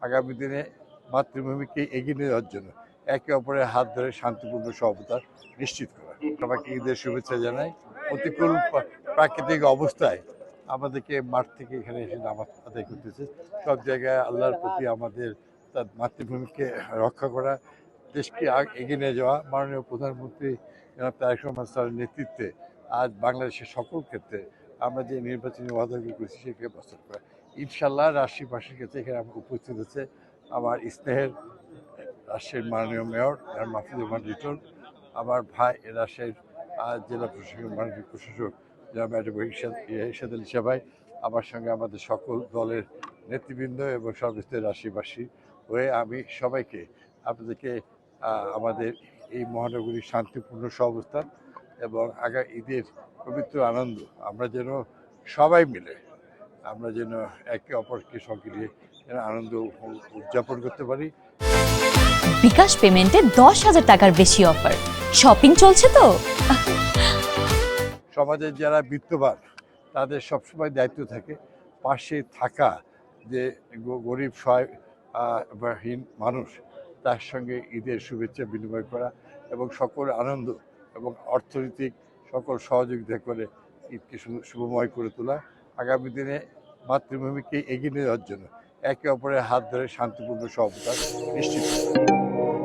আগামী দিনে মাতৃভূমিকে এগিয়ে নিয়ে যাওয়ার জন্য একে অপরের হাত ধরে শান্তিপূর্ণ সহবস্থান নিশ্চিত করা। সবাইকে ঈদের শুভেচ্ছা জানাই। প্রতিকূল প্রাকৃতিক অবস্থায় আমাদেরকে মাঠ থেকে এখানে এসে নামাজ আদায় করতেছে। সব জায়গায় আল্লাহর প্রতি আমাদের তার মাতৃভূমিকে রক্ষা করা, দেশকে এগিয়ে নিয়ে যাওয়া। মাননীয় প্রধানমন্ত্রী তারেক রহমান স্যারের নেতৃত্বে আজ বাংলাদেশের সকল ক্ষেত্রে আমরা যে নির্বাচনী ওয়াদাগুলো করেছি সেগুলো বাস্তব করা। ইনশাল্লাহ রাজশাহীবাসীর ক্ষেত্রে এখানে আমার উপস্থিত হচ্ছে আমার স্নেহের রাজশাহীর মাননীয় মেয়র মাহফুজুর রহমান লিটন, আমার ভাই রাজশাহীর জেলা প্রশাসক মাননীয় প্রশাসক জনাব ইরশাদ আলী সাবাই, আমার সঙ্গে আমাদের সকল দলের নেতৃবৃন্দ এবং সর্বস্তরের রাজশাহীবাসী হয়ে আমি সবাইকে আপনাদেরকে আমাদের এই মহানগরীর শান্তিপূর্ণ সহাবস্থান এবং ঈদের পবিত্র আনন্দ আমরা যেন সবাই মিলে আমরা যেন একে অপরকে সঙ্গে নিয়ে আনন্দ উদযাপন করতে পারি। বিকাশ পেমেন্টে 10,000 টাকার বেশি অফার, শপিং চলছে তো। সমাজের যারা বিত্তবান তাদের সবসময় দায়িত্ব থাকে পাশে থাকা, যে গরিব সহায়হীন মানুষ তার সঙ্গে ঈদের শুভেচ্ছা বিনিময় করা এবং সকল আনন্দ এবং অর্থনৈতিক সকল সহযোগিতা করে ঈদকে শুভময় করে তোলা। আগামী দিনে মাতৃভূমিকে এগিয়ে নিয়ে যাওয়ার জন্য একে অপরের হাত ধরে শান্তিপূর্ণ সহবস্থান নিশ্চিত করা।